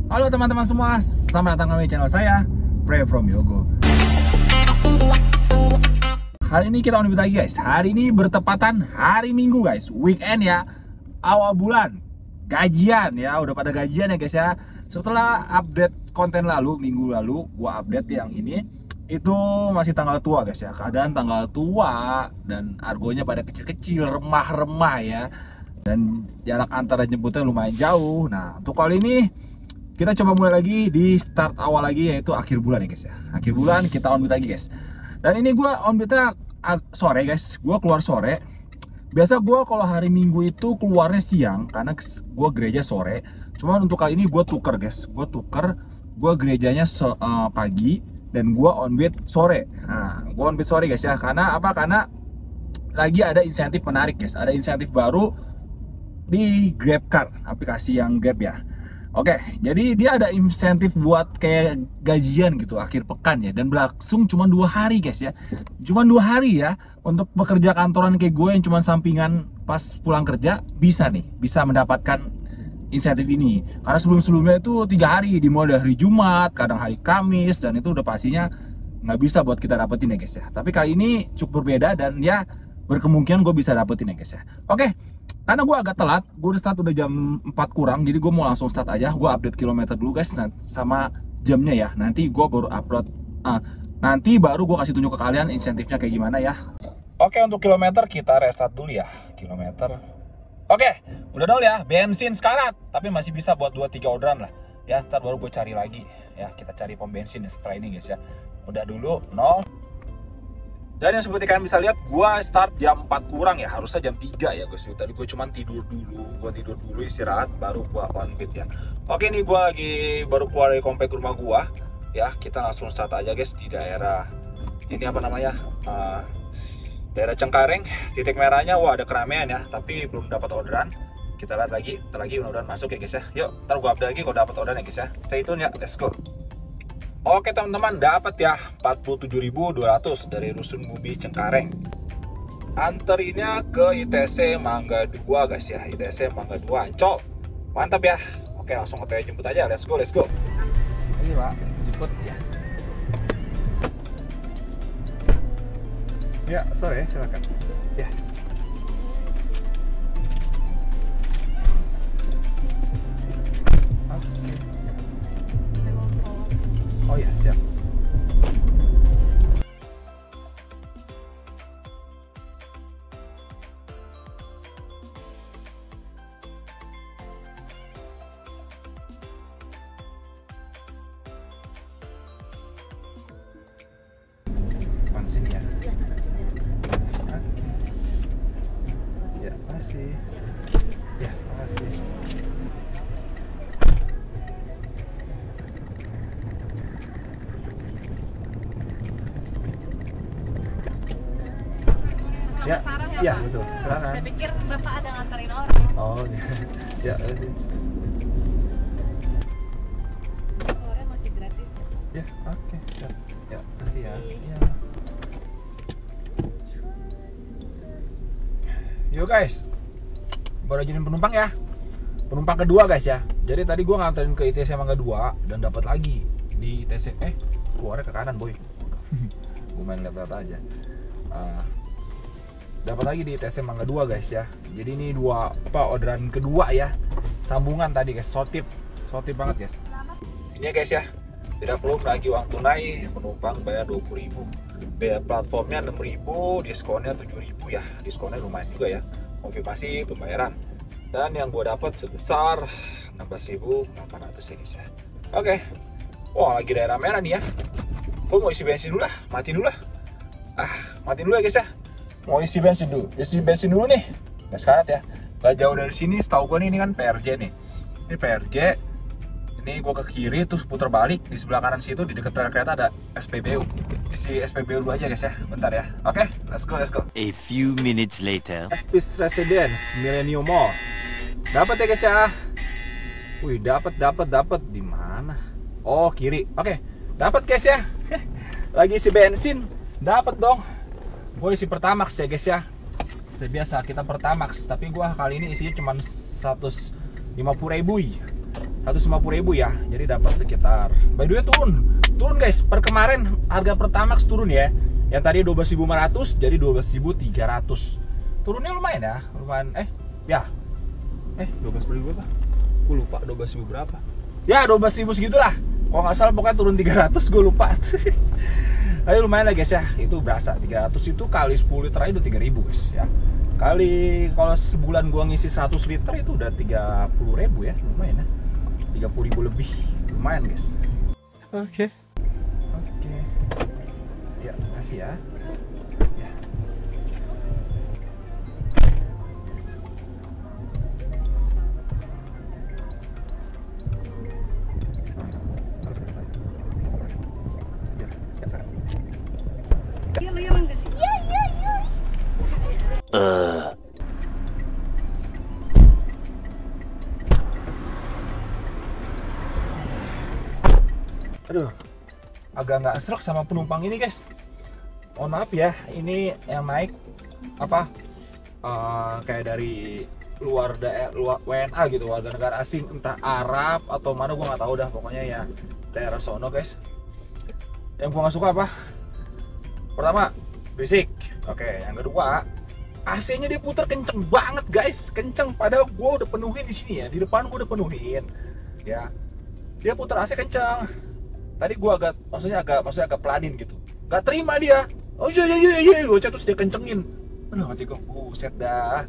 Halo teman-teman semua, selamat datang kembali di channel saya, Pray From Yogo. Hari ini kita on lagi guys. Hari ini bertepatan hari Minggu guys, weekend ya, awal bulan, gajian ya, udah pada gajian ya guys ya. Setelah update konten lalu, minggu lalu, gua update yang ini, itu masih tanggal tua guys ya. Keadaan tanggal tua dan argonya pada kecil-kecil, remah-remah ya. Dan jarak antara jemputnya lumayan jauh. Nah, untuk kali ini kita coba mulai lagi di start awal lagi, yaitu akhir bulan ya guys ya. Akhir bulan kita on-beat lagi guys. Dan ini gue on-beatnya sore guys. Gue keluar sore. Biasa gue kalau hari Minggu itu keluarnya siang karena gue gereja sore. Cuman untuk kali ini gue tuker guys. Gue gerejanya pagi dan gue on-beat sore. Nah, gue on-beat sore guys ya. Karena apa? Karena lagi ada insentif menarik guys. Ada insentif baru di GrabCar, aplikasi yang Grab ya. Oke, jadi dia ada insentif buat kayak gajian gitu akhir pekan ya, dan berlangsung cuma 2 hari guys ya. Cuma 2 hari ya, untuk pekerja kantoran kayak gue yang cuma sampingan pas pulang kerja bisa mendapatkan insentif ini. Karena sebelum-sebelumnya itu 3 hari, dimulai dari hari Jumat, kadang hari Kamis, dan itu udah pastinya nggak bisa buat kita dapetin ya guys ya. Tapi kali ini cukup berbeda dan ya berkemungkinan gue bisa dapetin ya guys ya. Oke, karena gue agak telat, gue udah start udah jam 4 kurang, jadi gue mau langsung start aja. Gue update kilometer dulu guys, sama jamnya ya. Nanti gue baru upload, nanti baru gue kasih tunjuk ke kalian insentifnya kayak gimana ya. Oke, untuk kilometer kita restart dulu ya, kilometer. Oke, udah nol ya, bensin sekarat, tapi masih bisa buat 2-3 orderan lah. Ya, ntar baru gue cari lagi, ya kita cari pom bensin setelah ini guys ya. Udah dulu, nol. Dan yang seperti kalian bisa lihat, gua start jam 4 kurang ya, harusnya jam 3 ya guys. Tadi gue cuman tidur dulu, istirahat, baru gua on beat ya. Oke, nih gua lagi baru keluar dari komplek rumah gua ya. Kita langsung start aja guys di daerah ini, apa namanya, daerah Cengkareng. Titik merahnya, wah ada keramaian ya, tapi belum dapat orderan. Kita lihat lagi, mudah-mudahan masuk ya guys ya. Yuk, ntar gua update lagi kalau dapat orderan ya guys ya. Stay tune ya, let's go. Oke teman-teman, dapat ya 47.200 dari Rusun Bumi Cengkareng. Anterinnya ke ITC Mangga 2 guys ya, ITC Mangga 2 Ancol. Mantap ya. Oke, langsung OTW jemput aja, let's go. Ini Pak, jemput ya. Ya, sore silakan. Ya. Oh ya, siap. Depan sini ya. Oke. Ya, makasih. Ya, makasih. Ya, iya betul. Silakan. Saya pikir Bapak ada nganterin orang. Oh, ya, sih. Keluarnya masih gratis. Ya, oke. Siap. Ya, kasih ya. Iya. Yuk guys, baru jadi penumpang ya. Penumpang kedua guys ya. Jadi tadi gua nganterin ke ITC Mangga 2 dan dapat lagi di ITC. Keluarnya ke kanan boy. Gue main lihat aja. Dapat lagi di ITC Mangga 2 guys ya. Jadi ini orderan kedua ya. Sambungan tadi guys, sotip banget guys. Ini ya guys ya. Tidak perlu menagih uang tunai, penumpang bayar 20.000. Biaya platformnya 6.000, diskonnya 7.000 ya. Diskonnya lumayan juga ya. Konfirmasi pembayaran. Dan yang gue dapat sebesar 16.800 ya guys ya. Oke. Wah, lagi daerah merah nih ya. Gue mau isi bensin dulu lah, matiin dulu lah. Matiin dulu ya guys ya. Mau isi bensin dulu nih. Nggak sekarat ya. Gak jauh dari sini, setahu gue nih, ini kan PRJ nih. Ini PRJ. Ini gue ke kiri terus putar balik. Di sebelah kanan situ di dekat kereta ada SPBU. Isi SPBU dulu aja guys ya. Bentar ya. Oke, let's go. A few minutes later. Peace Residence Millennium Mall. Dapat ya guys ya. Wih, dapat di mana? Oh, kiri. Oke. Dapat guys ya. Lagi isi bensin. Dapat dong. Gue isi Pertamax ya guys ya. Seperti biasa kita Pertamax, tapi gue kali ini isinya cuma 150.000. 150.000 ya. Jadi dapat sekitar, by the way turun guys. Per kemarin harga Pertamax turun ya. Yang tadi 12.500 jadi 12.300. Turunnya lumayan ya, lumayan. 12.000 berapa? Gue lupa 12.000 berapa. Ya 12.000 segitulah. Kalau nggak salah pokoknya turun 300, gue lupa. Tapi lumayan lah guys ya, itu berasa 300 itu kali 10 liter aja udah 3.000 guys ya. Kali kalau sebulan gua ngisi 100 liter itu udah 30.000 ya, lumayan ya. 30.000 lebih, lumayan guys. Oke. Ya, kasih ya. Ya. Aduh, agak nggak serak sama penumpang ini guys. Mohon maaf ya, ini yang naik kayak dari luar WNA gitu, warga negara asing, entah Arab atau mana gua nggak tahu dah, pokoknya ya daerah sono guys. Yang gua nggak suka apa? Pertama, berisik. Oke, yang kedua, AC-nya dia putar kenceng banget guys, kenceng. Padahal gua udah penuhin di sini ya, di depan gua udah penuhin. Ya, dia putar AC kenceng. Tadi gua maksudnya agak pelanin gitu. Gak terima dia. Oh iya, gue terus dia kencengin. Aduh, mati gue, buset dah.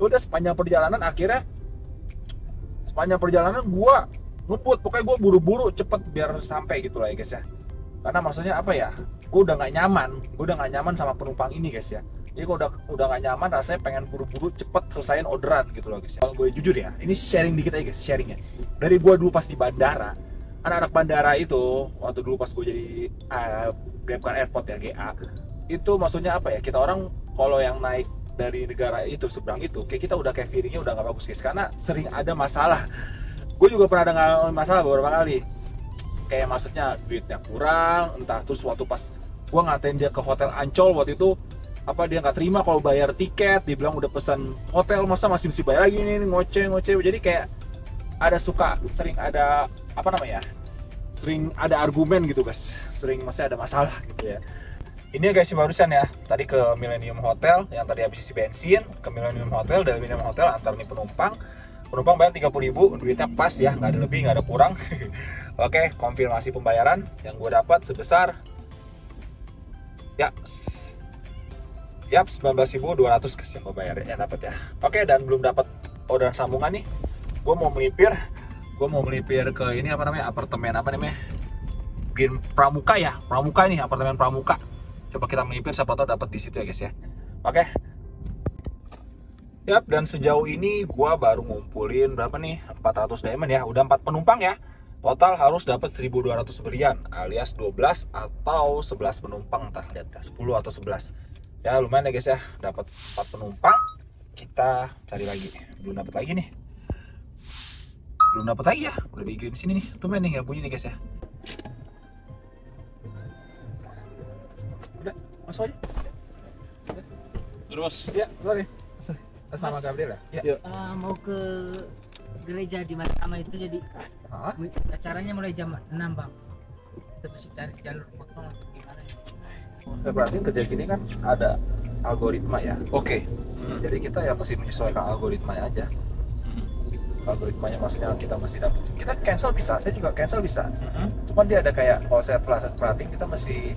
Udah sepanjang perjalanan gua ngebut, pokoknya gua buru-buru cepet biar sampai gitu lah ya guys ya. Karena maksudnya apa ya? Gua udah nggak nyaman sama penumpang ini guys ya. Jadi gua udah nggak nyaman, rasanya pengen buru-buru cepet selesaiin orderan gitu loh guys ya. Kalau gue jujur ya, ini sharing dikit aja guys, sharingnya. Dari gua dulu pas di bandara, anak-anak bandara itu waktu dulu pas gue jadi bukan airport ya, GA itu maksudnya apa ya, kita orang kalau yang naik dari negara itu seberang itu kayak kita udah kayak feelingnya udah nggak bagus guys, karena sering ada masalah. Gue juga pernah ada masalah beberapa kali, kayak maksudnya duitnya kurang, entah terus waktu pas gue ngatain dia ke hotel Ancol waktu itu dia nggak terima kalau bayar tiket, dia bilang udah pesan hotel masa masih bayar lagi nih, ngoceh. Jadi kayak sering ada sering ada argumen gitu guys, masih ada masalah gitu ya. Ini ya guys, barusan ya tadi ke Millennium Hotel, yang tadi habis isi bensin ke Millennium Hotel, dari Millennium Hotel antar nih penumpang bayar 30.000, duitnya pas ya, nggak ada lebih nggak ada kurang. Oke, konfirmasi pembayaran yang gue dapat sebesar 19.200 guys yang gue bayar ya, dapat ya. Oke, dan belum dapat orderan sambungan nih. Gue mau melipir ke ini apartemen Green Pramuka ya, apartemen Pramuka. Coba kita melipir, siapa tahu dapat di situ ya guys ya. Oke. Yap, dan sejauh ini gua baru ngumpulin berapa nih? 400 diamond ya. Udah 4 penumpang ya. Total harus dapat 1.200 berian, alias 12 atau 11 penumpang, entar lihat ya, 10 atau 11. Ya lumayan ya guys ya, dapat 4 penumpang. Kita cari lagi. Belum dapat lagi ya, udah dikirim sini nih, tumben nih nggak bunyi nih guys ya. Udah, masuk aja. Terus ya, sorry. Sama Gabriel ya? Ya. Mau ke gereja di Matama itu, jadi acaranya mulai jam 6 bang. Kita mesti cari jalur potong gimana ya. Berarti kerja gini kan ada algoritma ya. Oke. Jadi kita ya mesti menyesuaikan algoritmanya aja. Algoritmanya maksudnya kita masih dapat, kita cancel bisa, saya juga cancel bisa. Cuman dia ada kayak, kalau saya perhatiin kita mesti,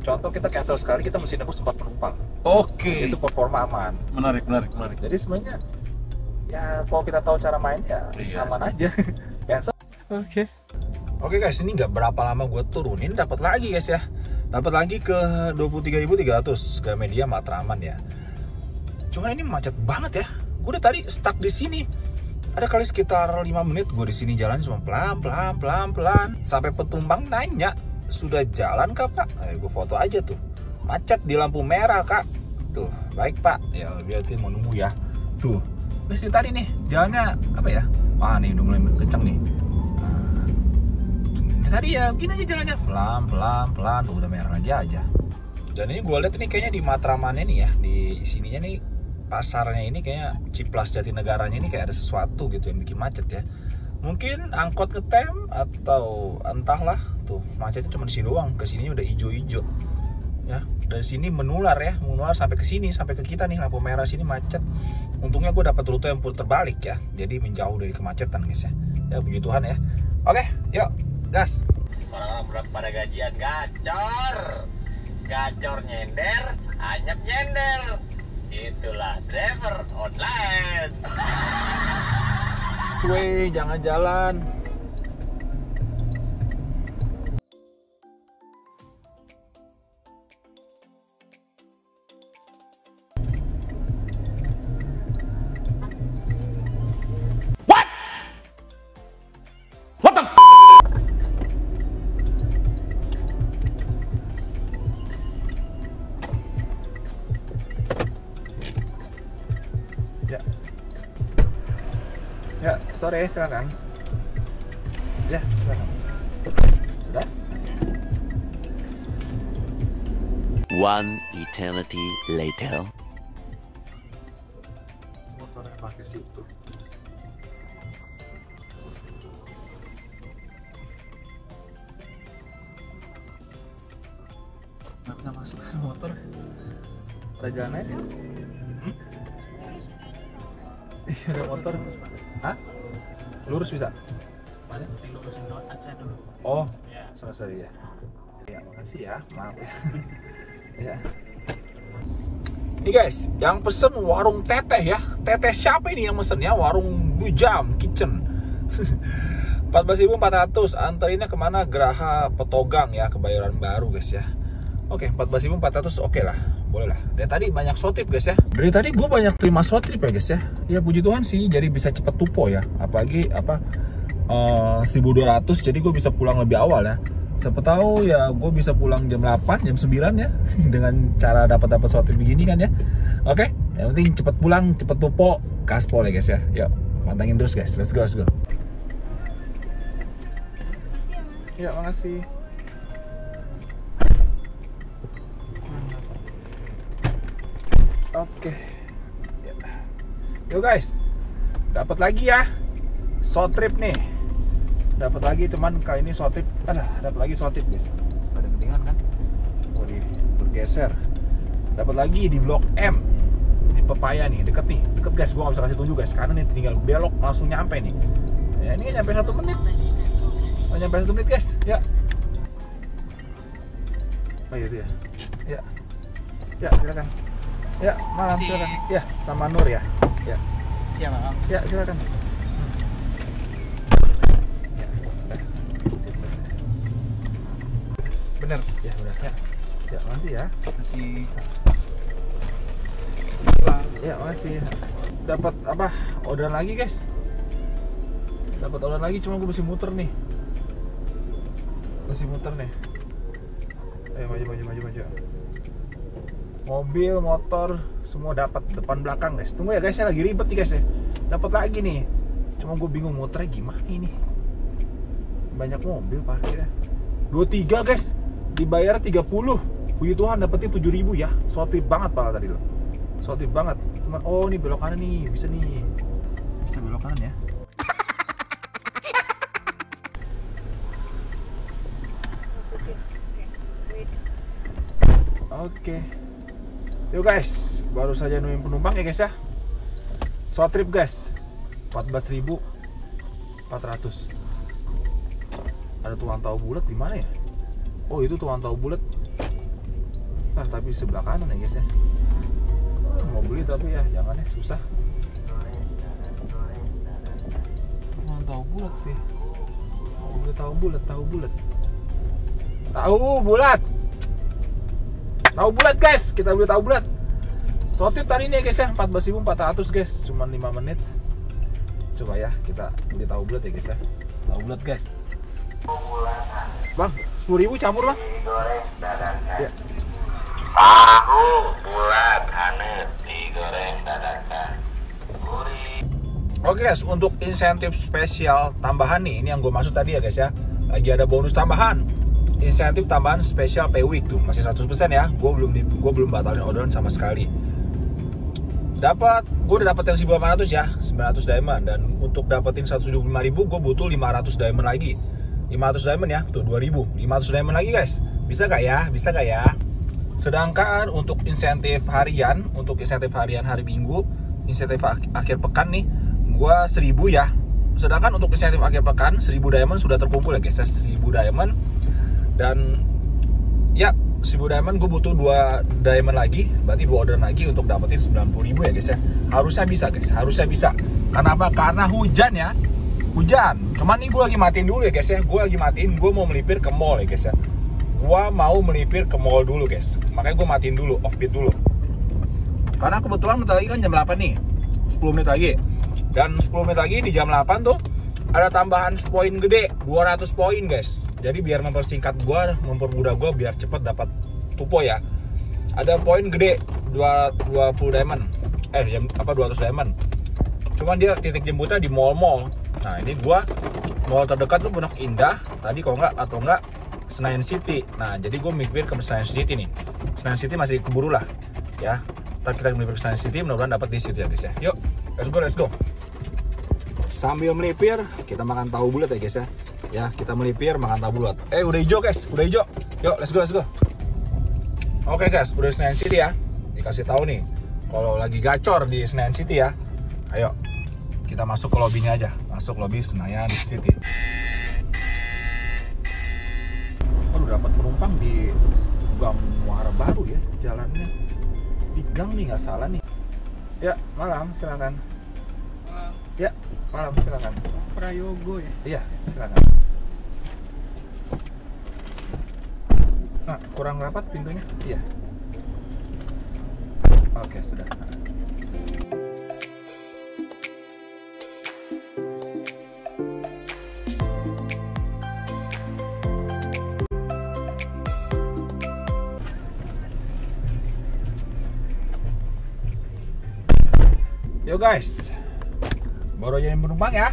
contoh kita cancel sekali kita mesti nembus 4 penumpang. Oke. Itu performa aman. Menarik. Jadi sebenarnya ya kalau kita tahu cara main ya aman aja. Cancel. Oke guys, ini nggak berapa lama gue turunin, dapat lagi guys ya. Dapat lagi ke 23.300 Gramedia Matraman ya. Cuman ini macet banget ya. Gue udah tadi stuck di sini. Ada kali sekitar 5 menit gue di sini jalan cuma pelan. Sampai penumpang nanya, "Sudah jalan kak Pak?" Gue foto aja tuh. Macet di lampu merah kak. Tuh, baik Pak. Ya berarti mau nunggu ya. Tuh, guys ini tadi nih jalannya wah nih udah mulai kenceng nih. Tadi ya gini aja jalannya pelan tuh udah merah aja. Dan ini gue lihat ini kayaknya di Matraman ini ya, di sininya nih pasarnya ini kayaknya Ciplus Jatinegaranya ini kayak ada sesuatu gitu yang bikin macet ya. Mungkin angkot ngetem atau entahlah, tuh macetnya cuma di sini doang, ke sini udah hijau-hijau. Ya, dari sini menular sampai ke sini, sampai ke kita nih, lampu merah sini macet. Untungnya gue dapat rute yang putar balik ya, jadi menjauh dari kemacetan guys ya. Ya puji Tuhan ya. Oke, yuk gas. Orang-orang pada gajian gacor nyender, anyep nyender. Itulah driver online. Cuy, jangan jalan. Ya, sore silakan. Ya, silakan. Sudah? One eternity later. Motornya pakai situ. Nggak bisa masuk ke motor. Ada jalan aja. Iya, ada motor. Hah? Lurus bisa? Mana? Lurusin aja dulu. Oh, Ya. sorry ya. Ya, makasih ya. Maaf ya. Ya. Nih guys, yang pesen warung teteh ya. Teteh siapa ini yang mesen ya? Warung Bujam Kitchen. 14.400. Anterinnya kemana? Geraha Petogang ya, Kebayoran Baru guys ya. Oke, 14.400 oke lah. Boleh lah. Dari tadi banyak short-trip guys ya. Dari tadi gue banyak terima short-trip ya guys ya. Ya puji Tuhan sih, jadi bisa cepet tupo ya. Apalagi 1.200, jadi gue bisa pulang lebih awal ya. Siapa tahu ya gue bisa pulang jam 8, jam 9 ya. Dengan cara dapat short-trip begini kan ya. Oke, yang penting cepet pulang, cepet tupo, gaspol ya guys ya. Yuk, pantengin terus guys. Let's go. Ya, makasih. Oke. Ya. Yo guys, dapat lagi ya short trip nih. Dapat lagi, cuman kali ini short trip. Dapat lagi short trip guys. Ada ketinggalan kan? Oh, bergeser. Dapat lagi di Blok M. Di Pepaya nih, deket guys. Gua nggak bisa kasih tunjuk guys, karena nih tinggal belok langsung nyampe nih. Ya, ini nyampe 1 menit. Oh, nyampe 1 menit guys. Ya. Oh iya dia. Ya. Ya, silakan. Ya, malam silakan. Ya, nama Nur ya. Ya. Siap, Bang. Ya, silakan. Ya, sudah. Sip. Bener. Ya, benar. Ya. Ya, makasih ya. Masih Ya, makasih. Dapat apa? Orderan lagi, guys. Dapat orderan lagi, cuma gue mesti muter nih. Masih muter nih. Ayo maju. Mobil, motor, semua dapat depan belakang guys. Tunggu ya guys, saya lagi ribet nih guys ya. Dapat lagi nih. Cuma gue bingung muternya gimana ini. Banyak mobil parkirnya. 23 guys. Dibayar 30. Puji Tuhan dapetnya 7.000 ya. Short-trip banget pala tadi lo. Short-trip banget. Cuman oh nih belok kanan nih, bisa nih. Bisa belok kanan ya. Oke. Yuk guys, baru saja nemuin penumpang ya guys ya. Short trip guys, 14.400. Ada tukang tahu bulat di mana ya? Oh itu tukang tahu bulat. Tapi sebelah kanan ya guys ya. Mau beli tapi ya jangan ya, susah. Tukang tahu bulat sih. Tahu bulat. Tahu bulat guys, kita beli tahu bulat. Short trip tadi ini ya guys ya, 14.400 guys, cuma 5 menit. Coba ya, kita beli tahu bulat ya guys ya. Tahu bulat guys. Bang, 10.000 campur bang. Digoreng dadakan. Ya. Tahu bulat aneh digoreng dadakan. Oke guys, untuk insentif spesial tambahan nih, ini yang gue maksud tadi ya guys ya. Lagi ada bonus tambahan. Insentif tambahan spesial pay week tuh masih 100% ya. Gue belum batalin orderan sama sekali. gue udah dapat yang 1.800 ya, 900 diamond. Dan untuk dapetin 175.000 gue butuh 500 diamond lagi. 500 diamond ya, tuh 2.000. 500 diamond lagi guys. Bisa gak ya? Bisa gak ya? Sedangkan untuk insentif harian hari Minggu, insentif akhir pekan nih, gue 1.000 ya. Sedangkan untuk insentif akhir pekan 1.000 diamond sudah terkumpul ya guys, 1.000 diamond. Dan ya 1.000 diamond gue butuh 2 diamond lagi, berarti 2 order lagi untuk dapetin 90.000 ya guys ya. Harusnya bisa guys, harusnya bisa. Karena apa? Karena hujan ya, hujan. Cuman nih gue lagi matiin dulu ya guys ya, gue mau melipir ke mall ya guys ya. Gue mau melipir ke mall dulu guys, makanya gue matiin dulu, offbeat dulu. Karena kebetulan bentar lagi kan jam 8 nih, 10 menit lagi. Dan 10 menit lagi di jam 8 tuh ada tambahan poin gede, 200 poin guys. Jadi biar mempersingkat gue, mempermudah gue biar cepet dapat tupo ya. Ada poin gede 20 diamond. 200 diamond. Cuman dia titik jemputnya di mall-mall. Nah, ini gue mall terdekat tuh Pondok Indah. Tadi kalau enggak Senayan City. Nah, jadi gue mikir ke Senayan City nih. Senayan City masih keburu lah ya. Ntar kita melipir ke Senayan City, mudah-mudahan dapat di situ ya guys ya. Yuk, let's go. Sambil melipir, kita makan tahu bulat ya guys ya. Ya, kita melipir makan tahu bulat. Udah hijau guys, udah hijau. Yuk, let's go. Oke guys, udah Senayan City ya. Dikasih tahu nih, kalau lagi gacor di Senayan City ya. Ayo, kita masuk ke lobbynya aja. Masuk lobby Senayan City. Udah dapat penumpang di Gang Muara Baru ya, jalannya di gang nih, nggak salah nih. Ya, malam, silakan. Ya, malam, silakan. Prayogo ya? Iya, silakan. Nah, kurang rapat pintunya? Iya. Oke, sudah. Yo guys, baru aja penumpang ya.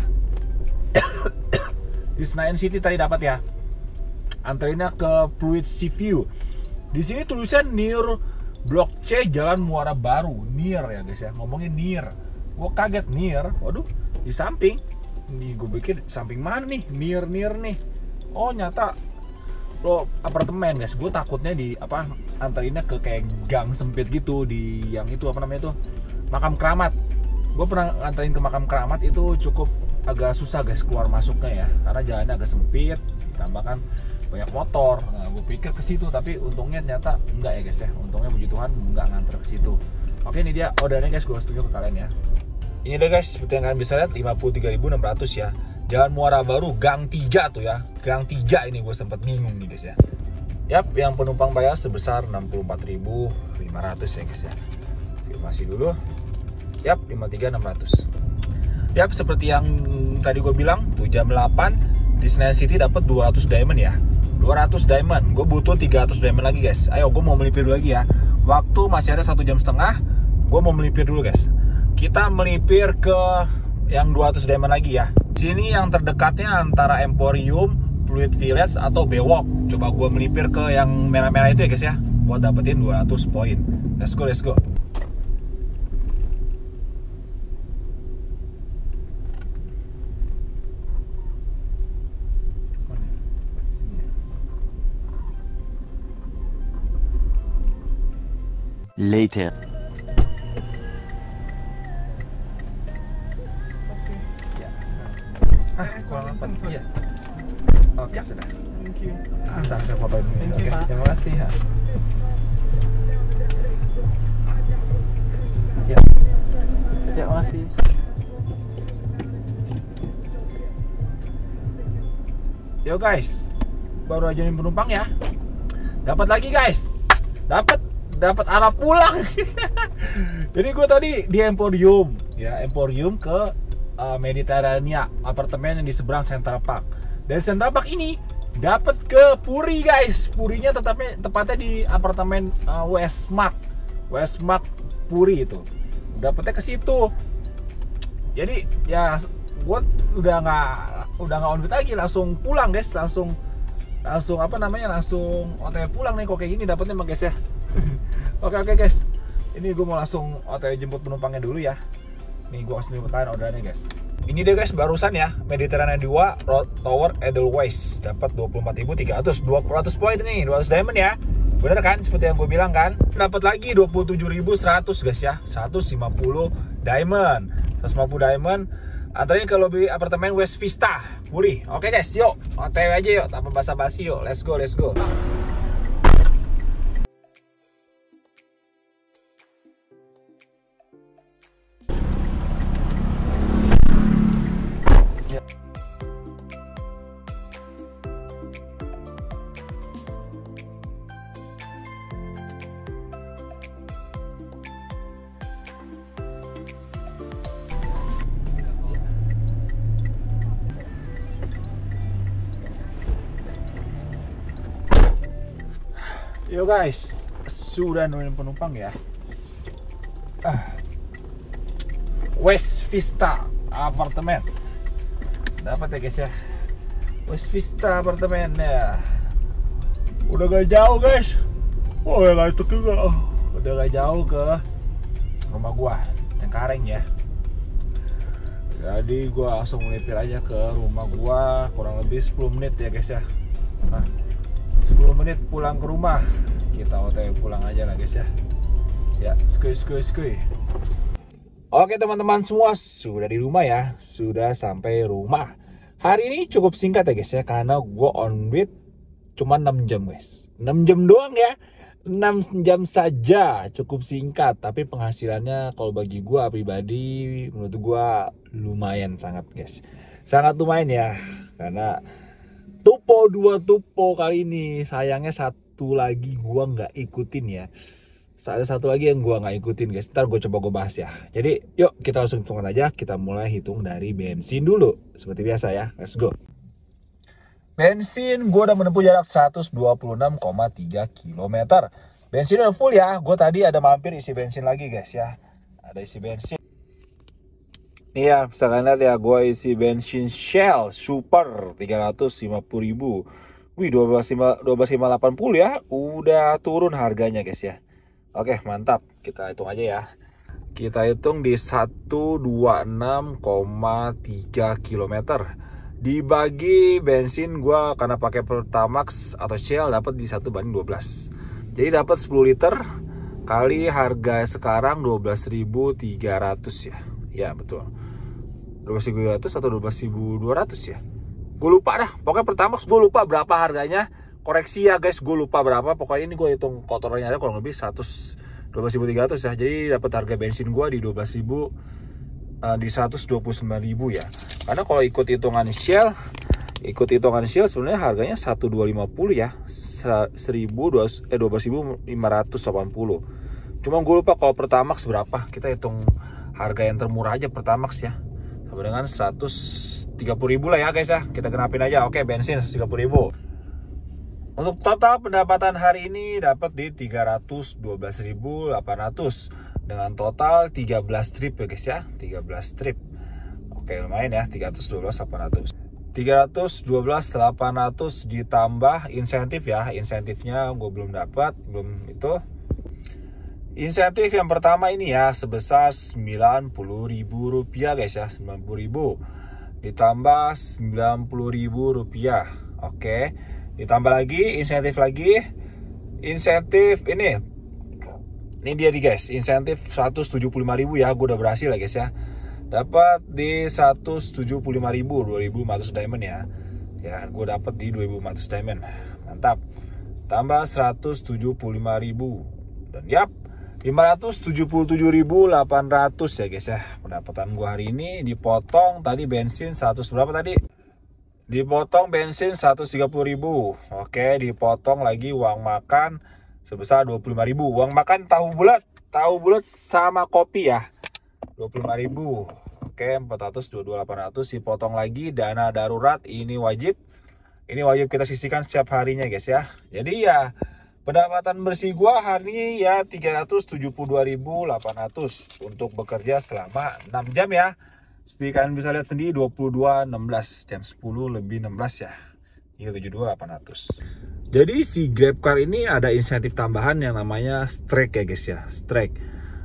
Di Senayan City tadi dapat ya. Anterinnya ke Fluid Sea View. Di sini tulisan near Blok C Jalan Muara Baru. Near ya guys ya, ngomongin near. Gue kaget near. Waduh, di samping. Nih gue pikir samping mana nih? Near nih. Oh nyata lo apartemen guys. Gue takutnya di anterinnya ke kayak gang sempit gitu di yang itu makam keramat. Gue pernah nganterin ke makam keramat, itu cukup agak susah guys keluar masuknya ya, karena jalannya agak sempit, ditambahkan banyak motor. Nah, gue pikir ke situ, tapi untungnya ternyata enggak ya guys ya. Untungnya puji Tuhan enggak nganter ke situ. Oke, ini dia ordernya guys, gue setuju ke kalian ya. Ini deh guys, seperti yang kalian bisa lihat 53.600 ya. Jalan Muara Baru Gang 3 tuh ya. Gang 3 ini gue sempat bingung nih guys ya. Yap, yang penumpang bayar sebesar 64.500 ya guys ya. Masih dulu. Yap, 53.600. Yap, seperti yang tadi gue bilang, tuh jam 8 di Senayan City dapat 200 diamond ya. 200 diamond. Gue butuh 300 diamond lagi guys. Ayo, gue mau melipir dulu lagi ya. Waktu masih ada 1,5 jam. Gue mau melipir dulu guys. Kita melipir ke yang 200 diamond lagi ya. Sini yang terdekatnya antara Emporium, Fluid Village atau Bewok. Coba gue melipir ke yang merah-merah itu ya guys ya, buat dapetin 200 poin. Let's go. Later. Oke. Ya, kurang apa? Iya. Oke, sudah. Thank you. Ntar saya fotoin dulu. Thank you, Oke, Pak. terima kasih ya. Ya, makasih. Yo guys, baru aja nih penumpang ya. Dapat lagi guys. Dapat arah pulang. Jadi gue tadi di Emporium ya, Emporium ke Mediterania, apartemen yang di seberang Central Park. Dari Central Park ini dapat ke Puri guys. Purinya tepatnya di apartemen Westmark Puri itu. Dapatnya ke situ. Jadi ya gue udah nggak on duit lagi, langsung pulang guys, langsung OTW pulang nih kok kayak gini dapetnya mah guys ya. Oke guys, Ini gue mau langsung OTW jemput penumpangnya dulu ya. Nih gue kasih liputan orderannya guys. Ini deh guys, barusan ya, Mediterranean 2 Road Tower Edelweiss dapat 24.300, 200 poin nih, 200 diamond ya. Bener kan, seperti yang gue bilang kan. Dapat lagi 27.100 guys ya, 150 diamond, 150 diamond. Antaranya ke lobby apartemen West Vista, Puri. Oke guys, yuk OTW aja yuk, tanpa basa-basi yuk, let's go, let's go. Yo guys, sudah nemuin penumpang ya. West Vista apartemen. Dapat ya guys ya. West Vista apartemen ya. Udah gak jauh guys. Oh ya itu juga. Udah gak jauh ke rumah gua, Cengkareng ya. Jadi gua langsung melipir aja ke rumah gua, kurang lebih 10 menit ya guys ya. Nah, 10 menit pulang ke rumah. Kita OTW pulang aja lah guys ya. Ya, skuy. Oke teman-teman semua, sudah di rumah ya. Sudah sampai rumah. Hari ini cukup singkat ya guys ya, karena gue on bid cuma 6 jam guys. 6 jam doang ya. 6 jam saja, cukup singkat. Tapi penghasilannya kalau bagi gue pribadi, menurut gue lumayan sangat guys. Sangat lumayan ya, karena tupo 2 tupo kali ini. Sayangnya satu lagi gua nggak ikutin ya. Ada satu lagi yang gua nggak ikutin guys. Ntar gue coba bahas ya. Jadi yuk kita langsung hitungan aja. Kita mulai hitung dari bensin dulu. Seperti biasa ya. Let's go. Bensin gua udah menempuh jarak 126,3 km. Bensin udah full ya. Gue tadi ada mampir isi bensin lagi guys ya. Ada isi bensin. Nih ya, misalkan lihat ya, gue isi bensin Shell Super 350.000. Wih, 12.580 ya. Udah turun harganya guys ya. Oke, mantap. Kita hitung aja ya. Kita hitung di 126,3 km. Dibagi bensin gue karena pakai Pertamax atau Shell dapat di 1/12. Jadi dapat 10 liter kali harga sekarang 12.300 ya. Ya betul, 12.300 atau 12.200 ya. Gue lupa dah, pokoknya Pertamax gue lupa berapa harganya. Koreksi ya guys, gue lupa berapa. Pokoknya ini gue hitung kotorannya ada kurang lebih 12.300 ya. Jadi dapat harga bensin gue di 12.000, di 129.000 ya. Karena kalau ikut hitungan Shell sebenarnya harganya 1250 ya. 12.580. Cuma gue lupa kalau Pertamax berapa. Kita hitung harga yang termurah aja Pertamax ya, sama dengan 130.000 lah ya guys ya. Kita genapin aja. Oke, bensin 130.000. Untuk total pendapatan hari ini dapat di 312.800 dengan total 13 trip ya guys ya. 13 trip. Oke, lumayan ya, 312.800. 312.800 ditambah insentif ya. Insentifnya gue belum dapat, belum itu. Insentif yang pertama ini ya sebesar Rp90.000 guys ya, 90.000 ditambah Rp90.000. Oke, ditambah lagi insentif ini dia nih guys, insentif 175.000 ya. Gue udah berhasil ya guys ya, dapat di 175.000, 2.500 diamond ya. Ya, gue dapat di 2.500 diamond, mantap. Tambah 175.000 dan yap 577.800 ya guys ya. Pendapatan gua hari ini dipotong tadi bensin 100 berapa tadi? Dipotong bensin 130.000. Oke, dipotong lagi uang makan sebesar 25.000. Uang makan tahu bulat sama kopi ya. 25.000. Oke, 422.800 dipotong lagi dana darurat, ini wajib kita sisihkan setiap harinya guys ya. Jadi ya pendapatan bersih gua hari ini ya 372.800 untuk bekerja selama 6 jam ya. Seperti kalian bisa lihat sendiri 22.16 jam 10 lebih 16 ya. 372.800. Jadi si GrabCar ini ada insentif tambahan yang namanya strike ya guys ya. Strike.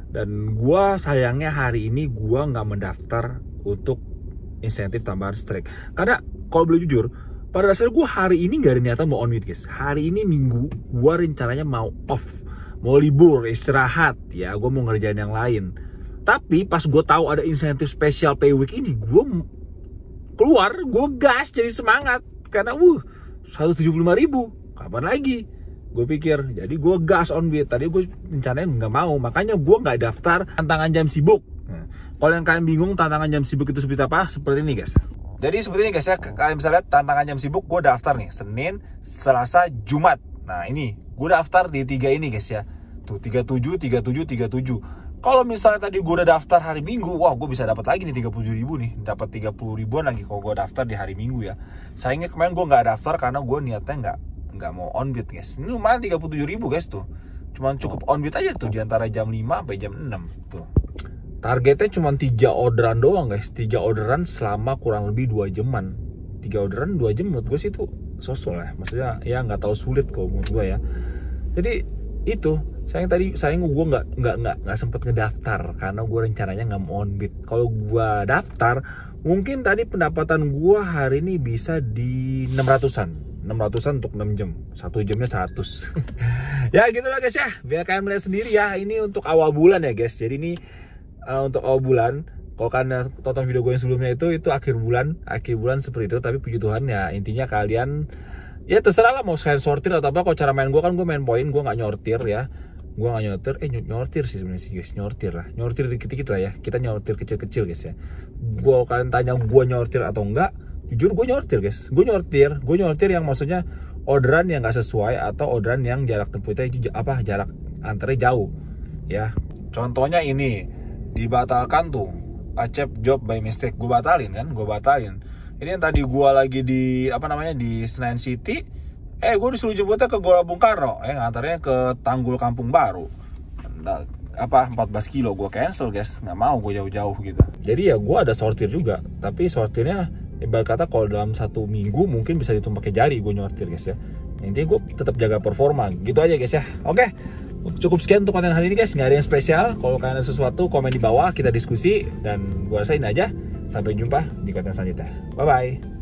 Dan gua sayangnya hari ini gua nggak mendaftar untuk insentif tambahan strike. Karena kalau boleh jujur, pada dasarnya gua hari ini nggak ada niatan mau on week guys. Hari ini Minggu, gua rencananya mau off, mau libur, istirahat ya. Gua mau ngerjain yang lain. Tapi pas gue tahu ada insentif spesial pay week ini, gue keluar, gue gas jadi semangat karena 175.000, kapan lagi? Gue pikir, jadi gue gas on beat. Tadi gue rencananya nggak mau, makanya gue nggak daftar tantangan jam sibuk. Nah, kalau yang kalian bingung tantangan jam sibuk itu seperti apa, seperti ini guys. Jadi seperti ini guys ya, kalian bisa lihat tantangan jam sibuk gue daftar nih, Senin, Selasa, Jumat. Nah ini, gue daftar di 3 ini guys ya. Tuh 37, 37, 37. Kalau misalnya tadi gue udah daftar hari Minggu, wah gue bisa dapat lagi nih 37.000 nih, dapat 30.000-an lagi kalau gue daftar di hari Minggu ya. Sayangnya kemarin gue nggak daftar karena gue niatnya nggak mau on beat guys. Ini lumayan 37.000 guys tuh, cuman cukup on beat aja tuh di antara jam 5 sampai jam 6 tuh. Targetnya cuma 3 orderan doang guys, 3 orderan selama kurang lebih 2 jaman. 3 orderan 2 jam menurut gue sih itu sosol ya, maksudnya ya nggak tahu sulit kok menurut gue ya. Jadi itu sayang gue nggak sempet ngedaftar karena gue rencananya nggak mau on beat. Kalau gue daftar mungkin tadi pendapatan gue hari ini bisa di 600-an untuk 6 jam, 1 jamnya 100. Ya gitulah guys ya, biar kalian melihat sendiri ya. Ini untuk awal bulan ya guys, jadi ini untuk awal bulan. Kalau kalian tonton video gue yang sebelumnya itu akhir bulan seperti itu. Tapi puji Tuhan ya, intinya kalian ya terserah lah mau kalian sortir atau apa. Kalau cara main gue kan gue main poin, gue nggak nyortir ya. Gue gak nyortir, nyortir sih sebenarnya sih guys, nyortir dikit-dikit lah ya, kita nyortir kecil-kecil guys ya. Kalian tanya gue nyortir atau enggak, jujur gue nyortir guys, gue nyortir yang maksudnya orderan yang gak sesuai atau orderan yang jarak tempuhnya jarak antaranya jauh ya. Contohnya ini dibatalkan tuh, accept job by mistake, gue batalin. Ini yang tadi gue lagi di di Senayan City. Gue disuruh jemputnya ke Gelora Bung Karno, ngantarnya ke Tanggul Kampung Baru. 14 kilo, gue cancel guys, nggak mau gue jauh-jauh gitu. Jadi ya gue ada sortir juga, tapi sortirnya ibarat kata kalau dalam 1 minggu mungkin bisa dihitung pakai jari gue nyortir guys ya. Intinya gue tetap jaga performa, gitu aja guys ya. Oke, cukup sekian untuk konten hari ini guys, nggak ada yang spesial. Kalau kalian ada sesuatu komen di bawah, kita diskusi, dan gue rasa ini aja. Sampai jumpa di konten selanjutnya, bye bye.